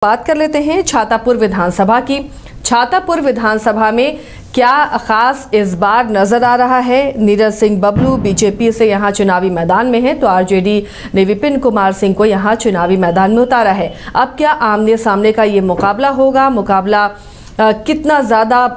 बात कर लेते हैं छातापुर विधानसभा की। छातापुर विधानसभा में क्या खास इस बार नजर आ रहा है? नीरज सिंह बबलू बीजेपी से यहां चुनावी मैदान में है, तो आरजेडी ने विपिन कुमार सिंह को यहां चुनावी मैदान में उतारा है। अब क्या आमने सामने का ये मुकाबला होगा? मुकाबला कितना ज्यादा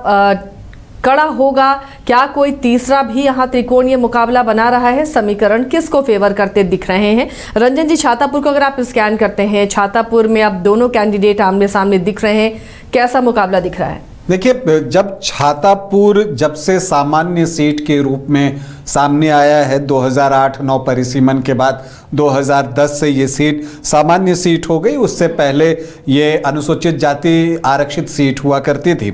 कड़ा होगा? क्या कोई तीसरा भी यहाँ त्रिकोणीय मुकाबला बना रहा है? समीकरण किसको फेवर करते दिख रहे हैं? रंजन जी, छातापुर को अगर आप स्कैन करते हैं, छातापुर में अब दोनों कैंडिडेट आमने सामने दिख रहे हैं, कैसा मुकाबला दिख रहा है? देखिए, जब छातापुर जब से सामान्य सीट के रूप में सामने आया है 2008-9 परिसीमन के बाद 2010 से ये सीट सामान्य सीट हो गई। उससे पहले ये अनुसूचित जाति आरक्षित सीट हुआ करती थी।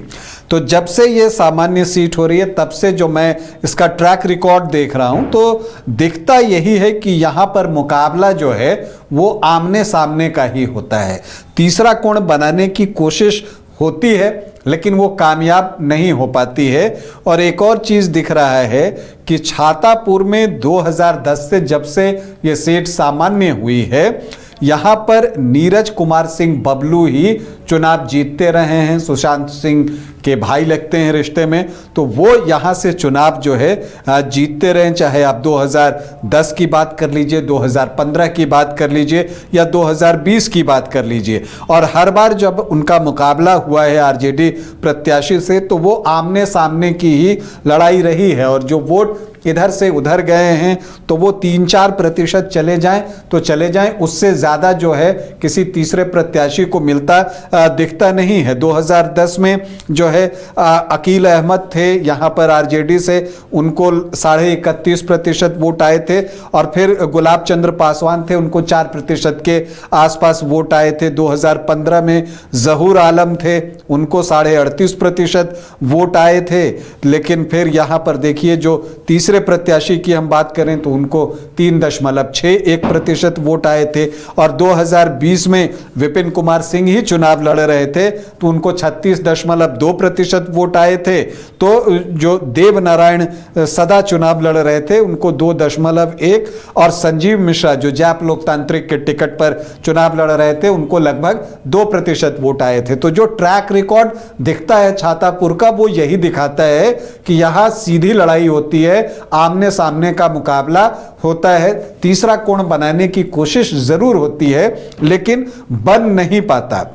तो जब से ये सामान्य सीट हो रही है, तब से जो मैं इसका ट्रैक रिकॉर्ड देख रहा हूँ, तो दिखता यही है कि यहाँ पर मुकाबला जो है वो आमने सामने का ही होता है। तीसरा कोण बनाने की कोशिश होती है, लेकिन वो कामयाब नहीं हो पाती है। और एक और चीज़ दिख रहा है कि छातापुर में 2010 से जब से ये सीट सामान्य हुई है, यहाँ पर नीरज कुमार सिंह बबलू ही चुनाव जीतते रहे हैं। सुशांत सिंह के भाई लगते हैं रिश्ते में, तो वो यहाँ से चुनाव जो है जीतते रहे। चाहे आप 2010 की बात कर लीजिए, 2015 की बात कर लीजिए या 2020 की बात कर लीजिए, और हर बार जब उनका मुकाबला हुआ है आरजेडी प्रत्याशी से, तो वो आमने सामने की ही लड़ाई रही है। और जो वोट इधर से उधर गए हैं, तो वो 3-4% चले जाएं तो चले जाएं, उससे ज़्यादा जो है किसी तीसरे प्रत्याशी को मिलता दिखता नहीं है। 2010 में जो है अकील अहमद थे यहाँ पर आरजेडी से, उनको 31.5% वोट आए थे। और फिर गुलाब चंद्र पासवान थे, उनको 4% के आसपास वोट आए थे। 2015 में जहूर आलम थे, उनको 38.5% वोट आए थे। लेकिन फिर यहाँ पर देखिए, जो तीसरे प्रत्याशी की हम बात करें तो उनको 3.61% वोट आए थे। और 2020 में विपिन कुमार सिंह ही चुनाव लड़ रहे थे, तो उनको 36.2% वोट आए थे। तो जो देव नारायण सदा चुनाव लड़ रहे थे, उनको 2.1, और संजीव मिश्रा जो जैप लोकतांत्रिक के टिकट पर चुनाव लड़ रहे थे, उनको लगभग 2% वोट आए थे। तो जो ट्रैक रिकॉर्ड दिखता है छातापुर का, वो यही दिखाता है कि यहां सीधी लड़ाई होती है, आमने सामने का मुकाबला होता है। तीसरा कोण बनाने की कोशिश जरूर होती है, लेकिन बन नहीं पाता।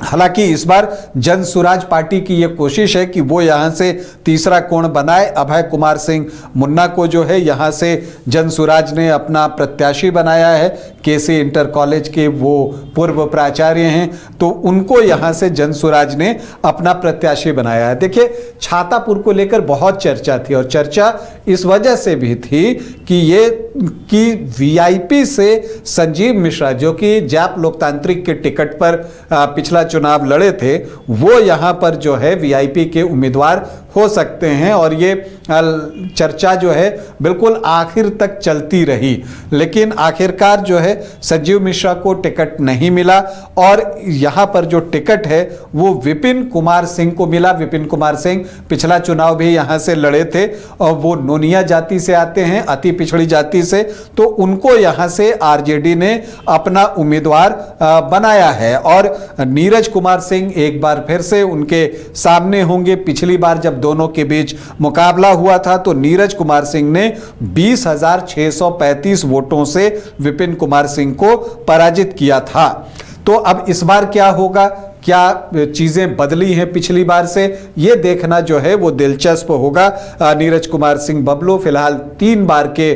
हालांकि इस बार जन सुराज पार्टी की यह कोशिश है कि वो यहां से तीसरा कोण बनाए। अभय कुमार सिंह मुन्ना को जो है यहां से जन सुराज ने अपना प्रत्याशी बनाया है। केसी इंटर कॉलेज के वो पूर्व प्राचार्य हैं, तो उनको यहां से जन सुराज ने अपना प्रत्याशी बनाया है। देखिए, छातापुर को लेकर बहुत चर्चा थी, और चर्चा इस वजह से भी थी कि वीआईपी से संजीव मिश्रा, जो कि जैप लोकतांत्रिक के टिकट पर पिछला चुनाव लड़े थे, वो यहां पर जो है वीआईपी के उम्मीदवार हो सकते हैं। और ये चर्चा जो है बिल्कुल आखिर तक चलती रही, लेकिन आखिरकार जो है संजीव मिश्रा को टिकट नहीं मिला, और यहां पर जो टिकट है वो विपिन कुमार सिंह को मिला। विपिन कुमार सिंह पिछला चुनाव भी यहां से लड़े थे, और वो नोनिया जाति से आते हैं, अति पिछड़ी जाति से, तो उनको यहां से आरजेडी ने अपना उम्मीदवार बनाया है। और नीरज कुमार सिंह एक बार फिर से उनके सामने होंगे। पिछली बार जब दोनों के बीच मुकाबला हुआ था, तो नीरज कुमार सिंह ने 20,635 वोटों से विपिन कुमार सिंह को पराजित किया था। तो अब इस बार क्या होगा, क्या चीज़ें बदली हैं पिछली बार से, ये देखना जो है वो दिलचस्प होगा। नीरज कुमार सिंह बबलू फिलहाल 3 बार के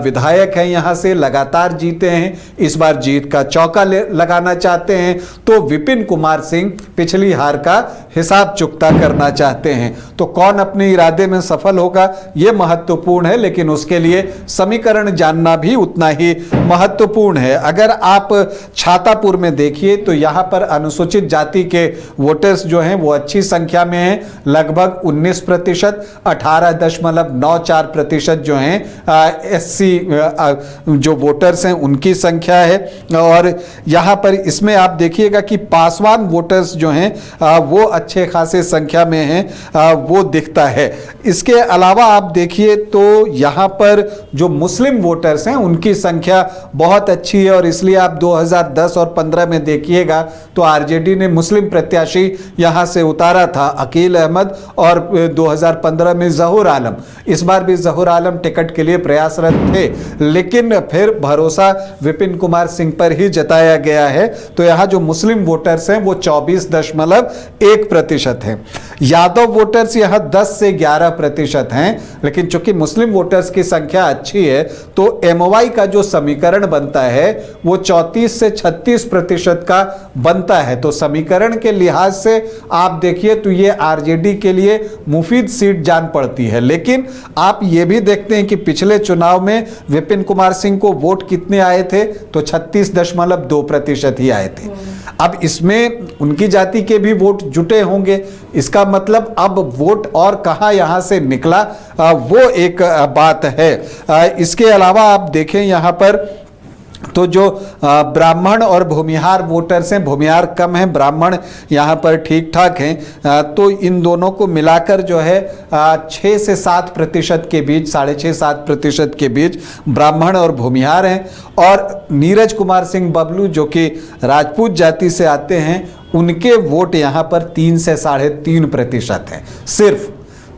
विधायक हैं, यहाँ से लगातार जीते हैं, इस बार जीत का चौका लगाना चाहते हैं। तो विपिन कुमार सिंह पिछली हार का हिसाब चुकता करना चाहते हैं। तो कौन अपने इरादे में सफल होगा, ये महत्वपूर्ण है, लेकिन उसके लिए समीकरण जानना भी उतना ही महत्वपूर्ण है। अगर आप छातापुर में देखिए, तो यहाँ पर अनुसूचित जाति के वोटर्स जो हैं वो अच्छी संख्या में हैं, लगभग 19%, 18.94% जो हैं एससी जो वोटर्स हैं उनकी संख्या है। और यहाँ पर इसमें आप देखिएगा कि पासवान वोटर्स जो हैं वो अच्छे खासे संख्या में हैं, वो दिखता है। इसके अलावा आप देखिए तो यहाँ पर जो मुस्लिम वोटर्स हैं उनकी संख्या बहुत अच्छी है, और इसलिए आप 2010 और 15 में देखिएगा तो आरजेडी ने मुस्लिम प्रत्याशी यहाँ से उतारा था, अकील अहमद, और 2015 में जहूर आलम। इस बार भी जहूर आलम टिकट के लिए प्रयासरत थे, लेकिन फिर भरोसा विपिन कुमार सिंह पर ही जताया गया है। तो यहाँ जो मुस्लिम वोटर्स हैं वो 24.1% हैं। यादव वोटर्स यहाँ 10 से 11% हैं, लेकिन चूंकि मुस्लिम वोटर्स की संख्या अच्छी है तो एमओवाई का जो समीकरण बनता है वो 34 से 36% का बनता है। तो समीकरण के लिहाज से आप देखिए तो ये आरजेडी के लिए मुफीद सीट जान पड़ती है। लेकिन आप ये भी देखते हैं कि पिछले चुनाव में विपिन कुमार सिंह को वोट कितने आए थे, तो 36.2% ही आए थे। अब इसमें उनकी जाति के भी वोट जुटे होंगे, इसका मतलब अब वोट और कहां यहां से निकला वो एक बात है। इसके अलावा आप देखें यहां पर तो जो ब्राह्मण और भूमिहार वोटर्स हैं, भूमिहार कम हैं, ब्राह्मण यहाँ पर ठीक ठाक हैं, तो इन दोनों को मिलाकर जो है 6 से 7% के बीच, 6.5-7% के बीच ब्राह्मण और भूमिहार हैं। और नीरज कुमार सिंह बबलू जो कि राजपूत जाति से आते हैं, उनके वोट यहाँ पर 3 से 3.5% हैं सिर्फ।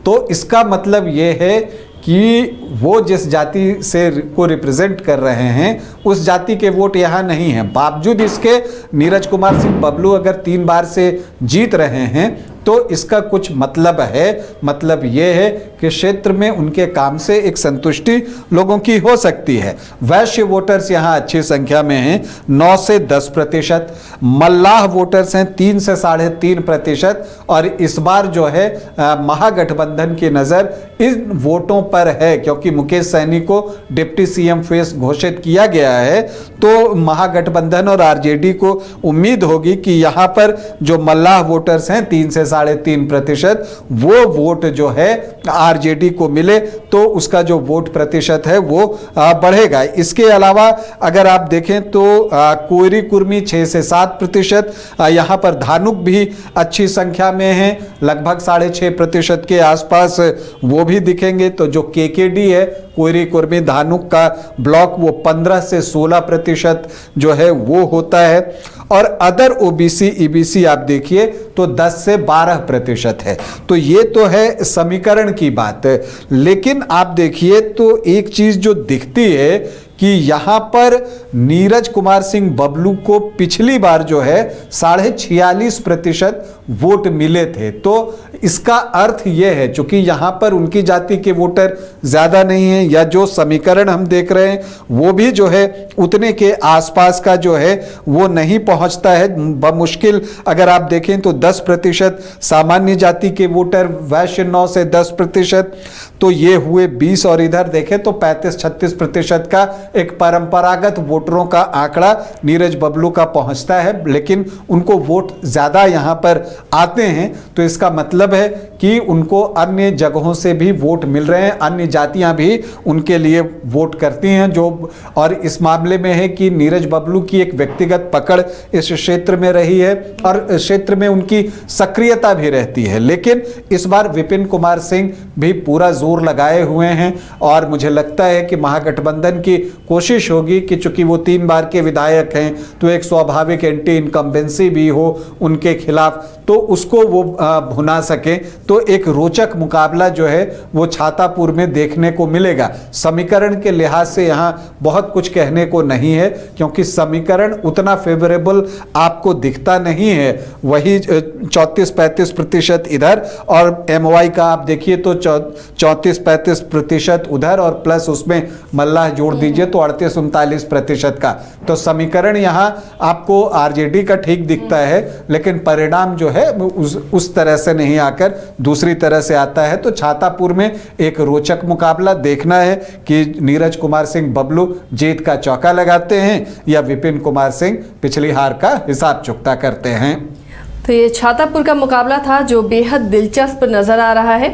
तो इसका मतलब ये है कि वो जिस जाति से को रिप्रेजेंट कर रहे हैं उस जाति के वोट यहाँ नहीं हैं। बावजूद इसके नीरज कुमार सिंह बबलू अगर 3 बार से जीत रहे हैं तो इसका कुछ मतलब है। मतलब ये है कि क्षेत्र में उनके काम से एक संतुष्टि लोगों की हो सकती है। वैश्य वोटर्स यहाँ अच्छी संख्या में हैं, 9 से 10%। मल्लाह वोटर्स हैं 3 से 3.5%। और इस बार जो है महागठबंधन की नज़र इन वोटों पर है, क्योंकि मुकेश सहनी को डिप्टी सीएम फेस घोषित किया गया है। तो महागठबंधन और आरजेडी को उम्मीद होगी कि यहाँ पर जो मल्लाह वोटर्स हैं 3 से 3.5%, वो वोट जो है आरजेडी को मिले तो उसका जो वोट प्रतिशत है वो बढ़ेगा। इसके अलावा अगर आप देखें तो कोयरी कुर्मी 6 से 7%, यहाँ पर धानुक भी अच्छी संख्या में है, लगभग 6.5% के आसपास वो भी दिखेंगे। तो जो केकेडी है कोयरी कुर्मी धानुक का ब्लॉक वो 15 से 16% जो है वो होता है। और अदर ओबीसी ईबीसी आप देखिए तो 10 से 12% है। तो ये तो है समीकरण की बात, लेकिन आप देखिए तो एक चीज जो दिखती है कि यहां पर नीरज कुमार सिंह बबलू को पिछली बार जो है 46.5% वोट मिले थे। तो इसका अर्थ यह है, चूंकि यहां पर उनकी जाति के वोटर ज्यादा नहीं हैं, या जो समीकरण हम देख रहे हैं वो भी जो है उतने के आसपास का जो है वो नहीं पहुंचता है। बमुश्किल अगर आप देखें तो 10% सामान्य जाति के वोटर, वैश्य 9 से 10%, तो ये हुए 20, और इधर देखें तो 35-36% का एक परंपरागत वोटरों का आंकड़ा नीरज बबलू का पहुंचता है। लेकिन उनको वोट ज्यादा यहां पर आते हैं, तो इसका मतलब है कि उनको अन्य जगहों से भी वोट मिल रहे हैं, अन्य जातियां भी उनके लिए वोट करती हैं। जो और इस मामले में है कि नीरज बबलू की एक व्यक्तिगत पकड़ इस क्षेत्र में रही है और क्षेत्र में उनकी सक्रियता भी रहती है। लेकिन इस बार विपिन कुमार सिंह भी पूरा जोर लगाए हुए हैं, और मुझे लगता है कि महागठबंधन की कोशिश होगी कि चूंकि वो 3 बार के विधायक हैं तो एक स्वाभाविक एंटी इनकम्बेंसी भी हो उनके खिलाफ, तो उसको वो भुना सके। तो एक रोचक मुकाबला जो है वो छातापुर में देखने को मिलेगा। समीकरण के लिहाज से यहाँ बहुत कुछ कहने को नहीं है, क्योंकि समीकरण उतना फेवरेबल आपको दिखता नहीं है। वही 34-35% इधर, और एमओआई का आप देखिए तो 34-35% उधर, और प्लस उसमें मल्लाह जोड़ दीजिए तो 38-39% का। तो समीकरण यहाँ आपको आरजेडी का ठीक दिखता है, लेकिन परिणाम जो है उस तरह से नहीं आकर दूसरी तरह से आता है। तो छातापुर में एक रोचक मुकाबला देखना है कि नीरज कुमार सिंह बबलू जीत का चौका लगाते हैं या विपिन कुमार सिंह पिछली हार का हिसाब चुकता करते हैं। तो ये छातापुर का मुकाबला था जो बेहद दिलचस्प नजर आ रहा है।